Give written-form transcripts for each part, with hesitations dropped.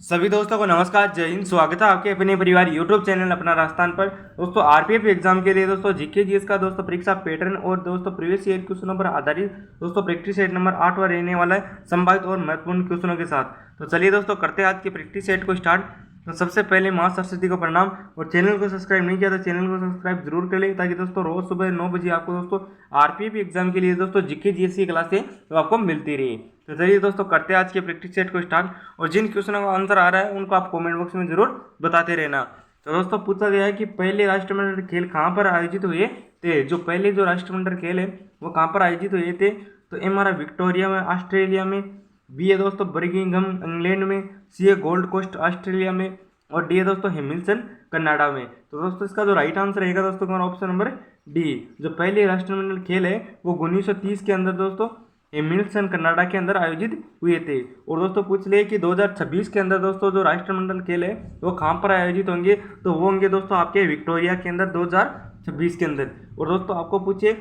सभी दोस्तों को नमस्कार, जय हिंद। स्वागत है आपके अपने परिवार यूट्यूब चैनल अपना राजस्थान पर। दोस्तों आरपीएफ एग्जाम के लिए दोस्तों जीके जीएस का दोस्तों परीक्षा पैटर्न और दोस्तों प्रीवियस ईयर क्वेश्चनों पर आधारित दोस्तों प्रैक्टिस सेट नंबर 8 वाला रहने वाला है, संभावित और महत्वपूर्ण क्वेश्चनों के साथ। तो चलिए दोस्तों करते हैं आज के प्रैक्टिस सेट को स्टार्ट। तो सबसे पहले माँ सरस्वती को प्रणाम, और चैनल को सब्सक्राइब नहीं किया तो चैनल को सब्सक्राइब जरूर कर ले, ताकि दोस्तों रोज सुबह 9 बजे आपको दोस्तों आरपीएफ एग्जाम के लिए दोस्तों जीके जीएस की क्लासें तो आपको मिलती रही। तो चलिए दोस्तों करते हैं आज के प्रैक्टिस सेट को स्टार्ट, और जिन क्वेश्चनों का आंसर आ रहा है उनको आप कमेंट बॉक्स में जरूर बताते रहना। तो दोस्तों पूछा गया है कि पहले राष्ट्रमंडल खेल कहाँ पर आयोजित हुए थे। जो पहले जो राष्ट्रमंडल खेल है वो कहाँ पर आयोजित हुए थे, तो ए हमारा विक्टोरिया में ऑस्ट्रेलिया में, बी है दोस्तों बर्मिंघम इंग्लैंड में, सी है गोल्ड कोस्ट ऑस्ट्रेलिया में, और डी है दोस्तों हैमिल्टन कनाडा में। तो दोस्तों इसका जो राइट आंसर रहेगा दोस्तों हमारा ऑप्शन नंबर डी। जो पहले राष्ट्रमंडल खेल है वो 1930 के अंदर दोस्तों हैमिल्टन कनाडा के अंदर आयोजित हुए थे। और दोस्तों पूछ ले कि 2026 के अंदर दोस्तों जो राष्ट्रमंडल खेल है वो कहाँ पर आयोजित होंगे, तो वो होंगे दोस्तों आपके विक्टोरिया के अंदर 2026 के अंदर। और दोस्तों आपको पूछे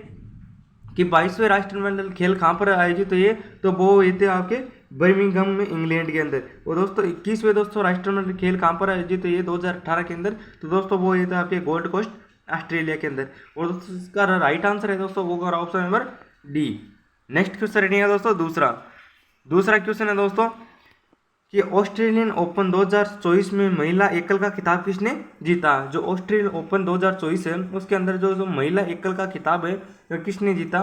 कि 22वें राष्ट्रमंडल खेल कहाँ पर आयोजित हुए, तो वो हुए थे आपके बर्मिंघम में इंग्लैंड के अंदर। और दोस्तों 21वें दोस्तों राष्ट्रमंडल खेल कहाँ पर आयोजित हुए 2018 के अंदर, तो दोस्तों वो हुए थे आपके गोल्ड कोस्ट ऑस्ट्रेलिया के अंदर। और दोस्तों इसका राइट आंसर है दोस्तों वो होगा option number D. Next question रहेगा दोस्तों दूसरा क्वेश्चन है दोस्तों कि ऑस्ट्रेलियन ओपन 2024 में महिला एकल का खिताब किसने जीता। जो ऑस्ट्रेलियन ओपन 2024 है उसके अंदर जो महिला एकल का खिताब है वो किसने जीता,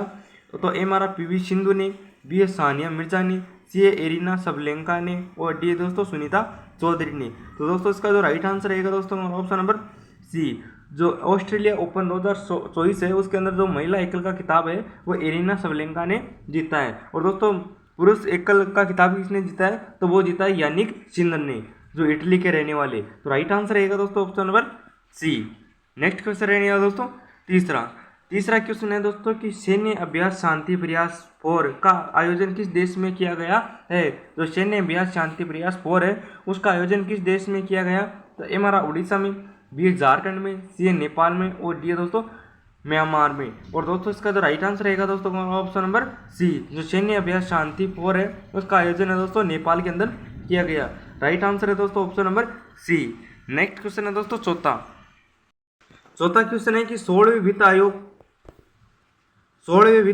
तो ए हमारा पीवी सिंधु ने, बी है सानिया मिर्जा ने, सी है एरिना सबलेंका ने, और डी है दोस्तों सुनीता चौधरी ने। तो दोस्तों इसका जो राइट आंसर रहेगा दोस्तों ऑप्शन नंबर सी। जो ऑस्ट्रेलिया ओपन 2024 है उसके अंदर जो महिला एकल का खिताब है वो एरिना सबलेंका ने जीता है। और दोस्तों पुरुष एकल का खिताब किसने जीता है, तो वो जीता है यानिक सिनर ने, जो इटली के रहने वाले। तो राइट आंसर रहेगा दोस्तों option number C. Next question रहेगा दोस्तों तीसरा क्वेश्चन है दोस्तों कि सैन्य अभ्यास शांति प्रयास 4 का आयोजन किस देश में किया गया है। जो सैन्य अभ्यास शांति प्रयास 4 है उसका आयोजन किस देश में किया गया, तो ए हमारा उड़ीसा में, बी झारखंड में, सी है नेपाल में, और डी है दोस्तों म्यांमार में। और दोस्तों इसका जो राइट आंसर रहेगा दोस्तों ऑप्शन नंबर सी। जो सैन्य अभ्यास शांति 4 है उसका आयोजन है दोस्तों नेपाल के अंदर किया गया। राइट आंसर है दोस्तों option number C. Next question है दोस्तों चौथा क्वेश्चन है कि 16वें वित्त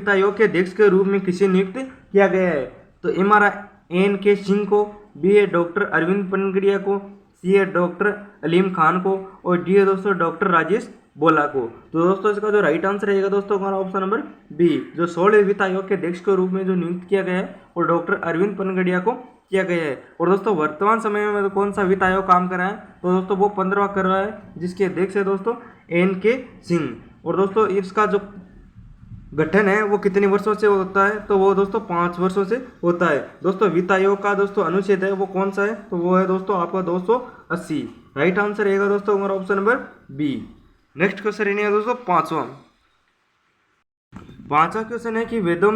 आयोग के अध्यक्ष के रूप में किसे नियुक्त किया गया है, तो ए हमारा एन के सिंह को, बी है डॉक्टर अरविंद पनगड़िया को, सी है डॉक्टर अलीम खान को, और डी है दोस्तों डॉक्टर राजेश बोला को। तो दोस्तों इसका जो राइट आंसर रहेगा दोस्तों हमारा ऑप्शन नंबर बी। जो 16वें वित्त आयोग के अध्यक्ष के रूप में जो नियुक्त किया गया है वो डॉक्टर अरविंद पनगड़िया को किया गया है। और दोस्तों वर्तमान समय में तो कौन सा वित्त आयोग काम कर रहा है, तो दोस्तों वो 15वां कर रहा है, जिसके अध्यक्ष है दोस्तों एन के सिंह। और दोस्तों इसका जो गठन है वो कितने वर्षों से होता है, तो वो दोस्तों 5 वर्षों से होता है। दोस्तों वित्त आयोग का दोस्तों अनुच्छेद है वो कौन सा है, तो वो है दोस्तों आपका 280। राइट आंसर रहेगा दोस्तों हमारा option number B. Next question रहेगा दोस्तों पांचवा क्वेश्चन है कि वेदों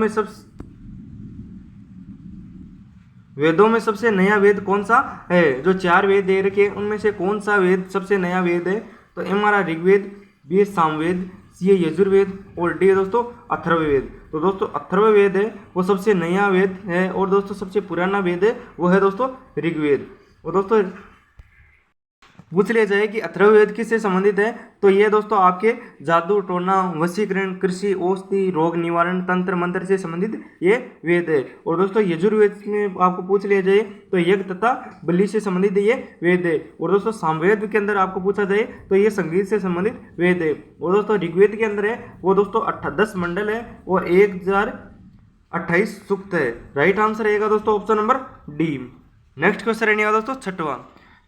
में सबसे नया वेद कौन सा है। जो 4 वेद दे रखे उनमें से कौन सा वेद सबसे नया वेद है, तो हमारा ऋग्वेद, बी है सामवेद, सी है यजुर्वेद, और डी है दोस्तों अथर्ववेद। तो दोस्तों अथर्ववेद है वो सबसे नया वेद है, और दोस्तों सबसे पुराना वेद है वो है दोस्तों ऋग्वेद। और दोस्तों पूछ लिया जाए कि अथर्ववेद किससे संबंधित है, तो ये दोस्तों आपके जादू टोना वशीकरण कृषि औषधि रोग निवारण तंत्र मंत्र से संबंधित ये वेद है। और दोस्तों यजुर्वेद में आपको पूछ लिया जाए तो यज्ञ तथा बलि से संबंधित ये वेद है। और दोस्तों सामवेद के अंदर आपको पूछा जाए तो ये संगीत से संबंधित वेद है। और दोस्तों ऋग्वेद के अंदर है वो दोस्तों 10 मंडल है और 1028 सूक्त है। राइट आंसर रहेगा दोस्तों option number D. Next question रहेगा दोस्तों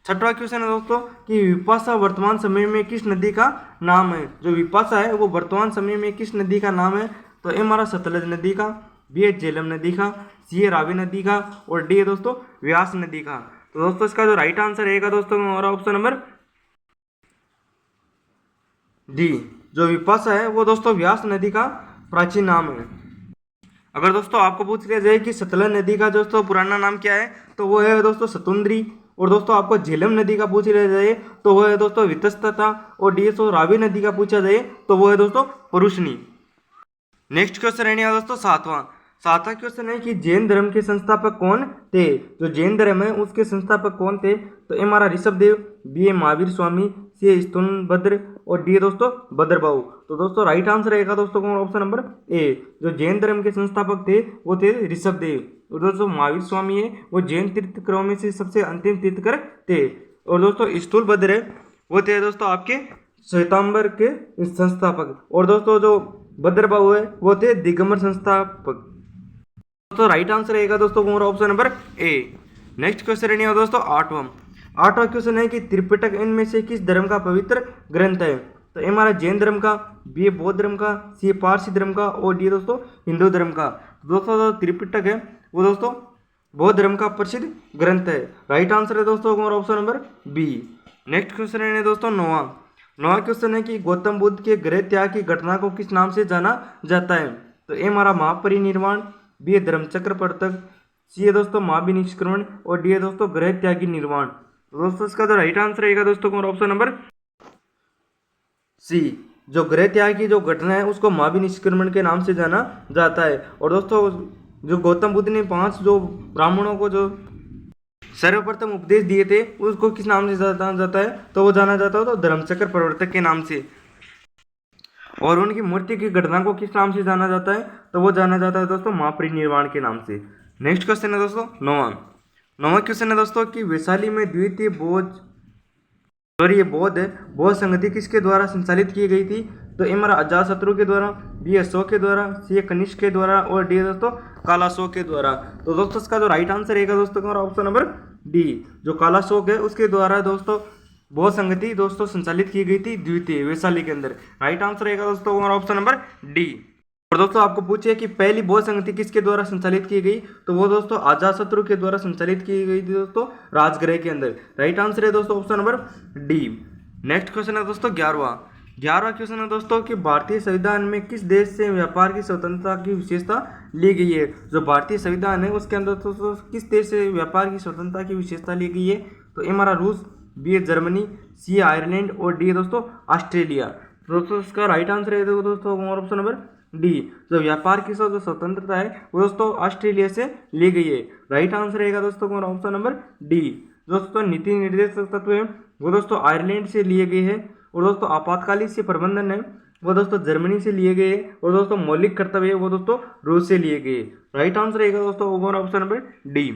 छठवां क्वेश्चन है दोस्तों कि विपाशा वर्तमान समय में किस नदी का नाम है। जो विपाशा है वो वर्तमान समय में किस नदी का नाम है, तो ए हमारा सतलज नदी का, बी है झेलम नदी का, सी है रावी नदी का, और डी है दोस्तों व्यास नदी का। तो दोस्तों इसका जो राइट आंसर रहेगा दोस्तों हमारा ऑप्शन नंबर डी। जो विपाशा है वो दोस्तों व्यास नदी का प्राचीन नाम है। अगर दोस्तों आपको पूछ लिया जाए कि सतलज नदी का दोस्तों पुराना नाम क्या है, तो वो है दोस्तों सतुंद्री। और दोस्तों आपको झेलम नदी का पूछ लिया जाए तो वो है दोस्तों वितस्तता, और डीएसओ रावी नदी का पूछा जाए तो वो है दोस्तों परुष्णी। नेक्स्ट क्वेश्चन रहेगा दोस्तों सातवां क्वेश्चन है कि जैन धर्म के संस्थापक कौन थे। जो जैन धर्म है उसके संस्थापक कौन थे, तो ए हमारा ऋषभदेव, बी ए महावीर स्वामी, सी ए स्तुनभद्र और डी दोस्तों भद्रबाहु। तो दोस्तों राइट आंसर रहेगा दोस्तों ऑप्शन नंबर ए। जो जैन धर्म के संस्थापक थे वो थे ऋषभदेव, और दोस्तों महावीर स्वामी है वो जैन तीर्थकरों में से सबसे अंतिम तीर्थकर थे, और दोस्तों स्तूलभद्र है वो थे दोस्तों आपके श्वेतांबर के संस्थापक, और दोस्तों जो भद्रबाहु है वो थे दिगंबर संस्थापक। दोस्तों राइट आंसर रहेगा दोस्तों option number A. Next question है दोस्तों आठवां क्वेश्चन है कि त्रिपिटक इनमें से किस धर्म का पवित्र ग्रंथ है। तो ए हमारा जैन धर्म का, बी ए बौद्ध धर्म का, सी ए पारसी धर्म का और डी दोस्तों हिंदू धर्म का। तो दोस्तों जो त्रिपिटक है वो दोस्तों बौद्ध धर्म का प्रसिद्ध ग्रंथ है। राइट आंसर है दोस्तों option number B. Next question है दोस्तों नौवां क्वेश्चन है कि गौतम बुद्ध के गृह त्याग की घटना को किस नाम से जाना जाता है। तो ए हमारा महापरिनिर्वाण, बी ए धर्मचक्र प्रवर्तक, सी है दोस्तों महाविनिष्क्रमण और डी है दोस्तों गृह त्यागी निर्वाण। तो दोस्तों इसका जो राइट आंसर रहेगा दोस्तों ऑप्शन नंबर सी। जो गृह त्याग की जो घटना है उसको महाविनिष्क्रमण के नाम से जाना जाता है। और दोस्तों जो गौतम बुद्ध ने 5 जो ब्राह्मणों को जो सर्वप्रथम उपदेश दिए थे उसको किस नाम से जाना जाता है, तो वो जाना जाता है तो धर्मचक्र प्रवर्तक के नाम से। और उनकी मूर्ति की घटना को किस नाम से जाना जाता है, तो वो जाना जाता है दोस्तों महापरिनिर्वाण के नाम से। नेक्स्ट क्वेश्चन है दोस्तों नौवां क्वेश्चन है दोस्तों कि वैशाली में द्वितीय बौद्ध संगति किसके द्वारा संचालित की गई थी। तो ए हमारा अजातशत्रु के द्वारा, बी अशोक के द्वारा, सी कनिष्क के द्वारा और डी दोस्तों कालाशोक के द्वारा। तो दोस्तों इसका जो राइट आंसर रहेगा दोस्तों ऑप्शन नंबर डी। जो कालाशोक है उसके द्वारा दोस्तों बौद्ध संगति दोस्तों संचालित की गई थी द्वितीय वैशाली के अंदर। राइट आंसर रहेगा दोस्तों ऑप्शन नंबर डी। और दोस्तों आपको पूछे कि पहली बौद्ध संगति किसके द्वारा संचालित की गई, तो वो दोस्तों अजातशत्रु के द्वारा संचालित की गई थी दोस्तों राजगृह के अंदर। राइट आंसर है दोस्तों option number D. Next question है दोस्तों 11वां क्वेश्चन है दोस्तों कि भारतीय संविधान में किस देश से व्यापार की स्वतंत्रता की विशेषता ली गई है। जो भारतीय संविधान है उसके अंदर दोस्तों किस देश से व्यापार की स्वतंत्रता की विशेषता ली गई है। तो ए हमारा रूस, बी है जर्मनी, सी है आयरलैंड और डी है दोस्तों ऑस्ट्रेलिया। दोस्तों इसका राइट आंसर है दोस्तों ऑप्शन नंबर डी। जो व्यापार की जो स्वतंत्रता है वो दोस्तों ऑस्ट्रेलिया से ली गई है। राइट आंसर रहेगा दोस्तों ऑप्शन नंबर डी। दोस्तों नीति निर्देशक तत्व है वो दोस्तों आयरलैंड से लिए गए हैं, और दोस्तों आपातकालीन से प्रबंधन है वो दोस्तों जर्मनी से लिए गए, और दोस्तों मौलिक कर्तव्य है वो दोस्तों रूस से लिए गए। राइट आंसर रहेगा दोस्तों option number D.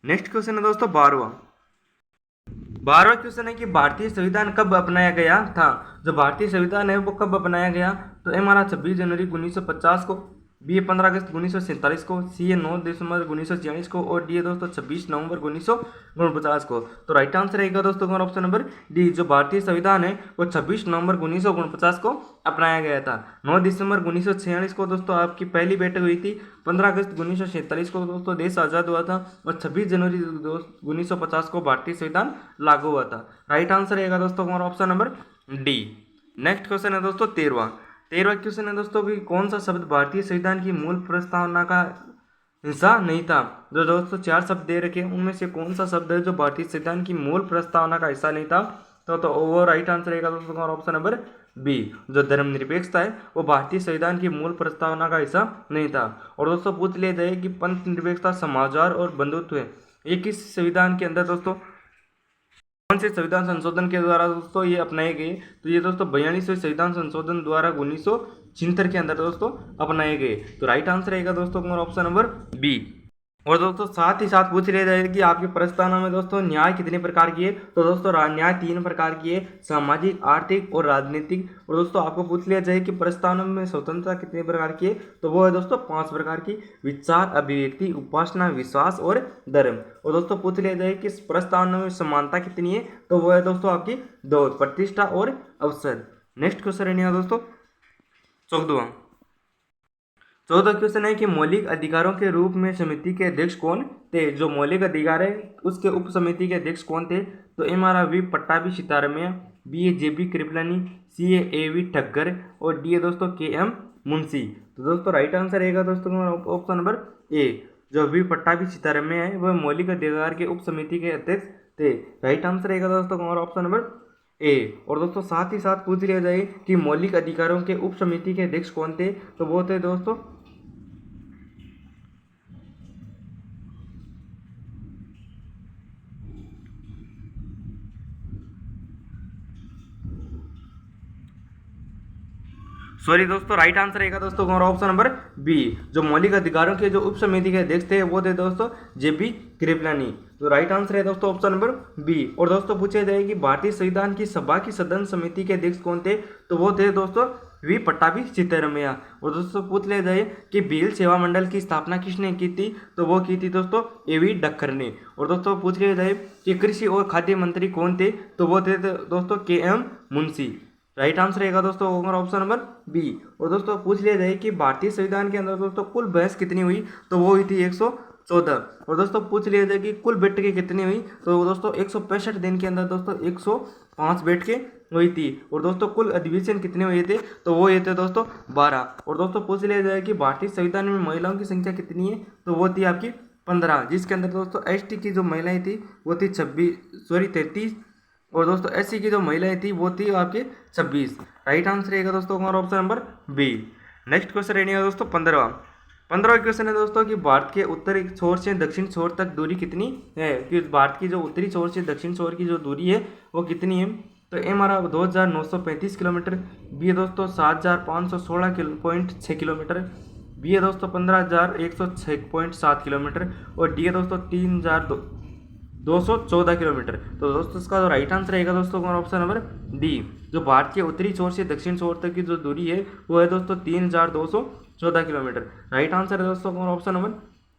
Next question है दोस्तों 12वां क्वेश्चन है कि भारतीय संविधान कब अपनाया गया था। जो भारतीय संविधान है वो कब अपनाया गया, तो हमारा 26 जनवरी 1950 को, बी 15 अगस्त 1947 को, सी 9 दिसंबर 1946 को और डी दोस्तों 26 नवंबर 1949 को। तो राइट आंसर रहेगा दोस्तों ऑप्शन नंबर डी। जो भारतीय संविधान है वो 26 नवंबर 1949 को अपनाया गया था। 9 दिसंबर 1946 को दोस्तों आपकी पहली बैठक हुई थी, 15 अगस्त 1947 को दोस्तों देश आज़ाद हुआ था, और 26 जनवरी 1950 को भारतीय संविधान लागू हुआ था। राइट आंसर रहेगा दोस्तों option number D. Next question है दोस्तों 13वां क्वेश्चन है दोस्तों कि कौन सा शब्द भारतीय संविधान की मूल प्रस्तावना का हिस्सा नहीं था। जो दोस्तों 4 शब्द दे रखे हैं उनमें से कौन सा शब्द है जो भारतीय संविधान की मूल प्रस्तावना का हिस्सा नहीं था, तो वो राइट आंसर रहेगा दोस्तों ऑप्शन नंबर बी। जो धर्मनिरपेक्षता है वो भारतीय संविधान की मूल प्रस्तावना का हिस्सा नहीं था। और दोस्तों पूछ लिया जाए कि पंथ निरपेक्षता, समाजवाद और बंधुत्व है ये किस संविधान के अंदर दोस्तों कौन से संविधान संशोधन के द्वारा दोस्तों ये अपनाए गए, तो ये दोस्तों 42वें संविधान संशोधन द्वारा 1976 के अंदर दोस्तों अपनाए गए। तो राइट आंसर रहेगा दोस्तों ऑप्शन नंबर बी। और दोस्तों साथ ही साथ पूछ लिया जाए कि आपके प्रस्तावना में दोस्तों न्याय कितने प्रकार की है, तो दोस्तों न्याय 3 प्रकार की है, सामाजिक, आर्थिक और राजनीतिक। और दोस्तों आपको पूछ लिया जाए कि प्रस्तावना में स्वतंत्रता कितने प्रकार की है, तो वो है दोस्तों 5 प्रकार की, विचार, अभिव्यक्ति, उपासना, विश्वास और धर्म। और दोस्तों पूछ लिया जाए कि प्रस्तावना में समानता कितनी है, तो वो है दोस्तों आपकी 2, प्रतिष्ठा और अवसर। नेक्स्ट क्वेश्चन है दोस्तों 14वां क्वेश्चन है कि मौलिक अधिकारों के रूप में समिति के अध्यक्ष कौन थे। जो मौलिक अधिकार है उसके उप समिति के अध्यक्ष कौन थे, तो ए हमारा V Pattabhi Sitaramayya, B A J B Kripalani, C A V Thakkar और डी ए दोस्तों के एम मुंशी। तो दोस्तों राइट आंसर रहेगा दोस्तों ऑप्शन नंबर ए। जो वी पट्टाभी सीतारमैया है वह मौलिक अधिकार के उप समिति के अध्यक्ष थे। राइट आंसर रहेगा दोस्तों ऑप्शन नंबर ए। और दोस्तों साथ ही साथ पूछ लिया जाए कि मौलिक अधिकारों के उप समिति के अध्यक्ष कौन थे, तो वो थे दोस्तों सॉरी दोस्तों, राइट आंसर रहेगा दोस्तों हमारा ऑप्शन नंबर बी। जो मौलिक अधिकारों के जो उप समिति के अध्यक्ष थे वो थे दोस्तों जेपी कृपलानी। तो राइट आंसर है दोस्तों ऑप्शन नंबर बी। और दोस्तों पूछा जाए कि भारतीय संविधान की सभा की सदन समिति के अध्यक्ष कौन थे, तो वो थे दोस्तों वी पट्टाभी सिद्धरमैया। और दोस्तों पूछ लिया जाए कि भील सेवा मंडल की स्थापना किसने की थी, तो वो की थी दोस्तों एवी डक्कर ने। और दोस्तों पूछ लिया जाए कि कृषि और खाद्य मंत्री कौन थे, तो वो थे दोस्तों KM मुंशी। राइट आंसर रहेगा दोस्तों हमारा ऑप्शन नंबर बी। और दोस्तों पूछ लिया जाए कि भारतीय संविधान के अंदर दोस्तों कुल बहस कितनी हुई, तो वो हुई थी 114। और दोस्तों पूछ लिया जाए कि कुल बैठकें कितनी हुई, तो दोस्तों 165 दिन के अंदर दोस्तों 105 बैठकें हुई थी। और दोस्तों कुल अधिवेशन कितने हुए थे, तो वो ये थे दोस्तों 12। और दोस्तों पूछ लिया जाए कि भारतीय संविधान में महिलाओं की संख्या कितनी है, तो वो थी आपकी 15, जिसके अंदर दोस्तों ST की जो महिलाएं थी वो थी 33। और दोस्तों SC की जो महिलाएं थी वो थी आपके 26। राइट आंसर रहेगा दोस्तों हमारा option number B. Next question रहेगा दोस्तों 15वां क्वेश्चन है दोस्तों कि भारत के उत्तरी छोर से दक्षिण छोर तक दूरी कितनी है, कि भारत की जो उत्तरी छोर से दक्षिण छोर की जो दूरी है वो कितनी है, तो ए हमारा 2935 किलोमीटर, बी है दोस्तों 7516.6 किलोमीटर, बी है दोस्तों 15106.7 किलोमीटर, और डी है दोस्तों 3214 किलोमीटर। तो दोस्तों इसका जो राइट आंसर रहेगा दोस्तों हमारा ऑप्शन नंबर डी। जो भारत के उत्तरी छोर से दक्षिण छोर तक की जो दूरी है वो है दोस्तों 3214 किलोमीटर। राइट आंसर है दोस्तों हमारा ऑप्शन नंबर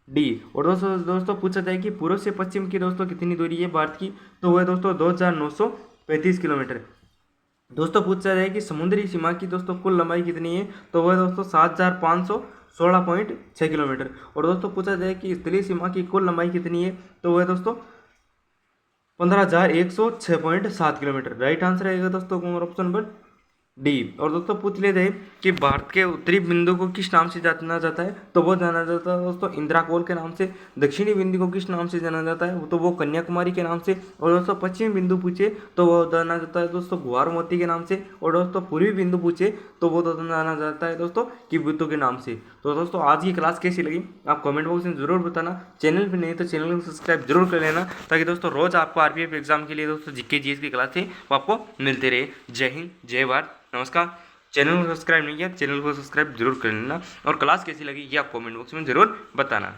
डी। और दोस्तों पूछा जाए कि पूर्व से पश्चिम की दोस्तों कितनी दूरी है भारत की, तो वो है दोस्तों 2935 किलोमीटर। दोस्तों पूछा जाए कि समुद्री सीमा की दोस्तों कुल लंबाई कितनी है, तो वह दोस्तों 7516.6 किलोमीटर। और दोस्तों पूछा जाए कि स्थलीय सीमा की कुल लंबाई कितनी है, तो वह दोस्तों 15106.7 किलोमीटर। राइट आंसर रहेगा दोस्तों हमारा ऑप्शन नंबर डी। और दोस्तों पूछ ले जाए कि भारत के उत्तरी बिंदु को किस नाम से जाना जाता है, तो वो जाना जाता है दोस्तों इंदिरा कोल के नाम से। दक्षिणी बिंदु को किस नाम से जाना जाता है, तो वो कन्याकुमारी के नाम से। और दोस्तों पश्चिमी बिंदु पूछे तो वो जाना जाता है दोस्तों ग्वार मोती के नाम से। और दोस्तों पूर्वी बिंदु पूछे तो वो जाना जाता है दोस्तों किबुत्तु के नाम से। तो दोस्तों आज की क्लास कैसी लगी आप कमेंट बॉक्स में जरूर बताना। चैनल पर नहीं तो चैनल को सब्सक्राइब जरूर कर लेना, ताकि दोस्तों रोज आपको RPF एग्जाम के लिए दोस्तों GK GS की क्लास है वो आपको मिलते रहे। जय हिंद, जय भारत, नमस्कार। चैनल को सब्सक्राइब नहीं किया, चैनल को सब्सक्राइब जरूर कर लेना। और क्लास कैसी लगी ये आप कमेंट बॉक्स में जरूर बताना।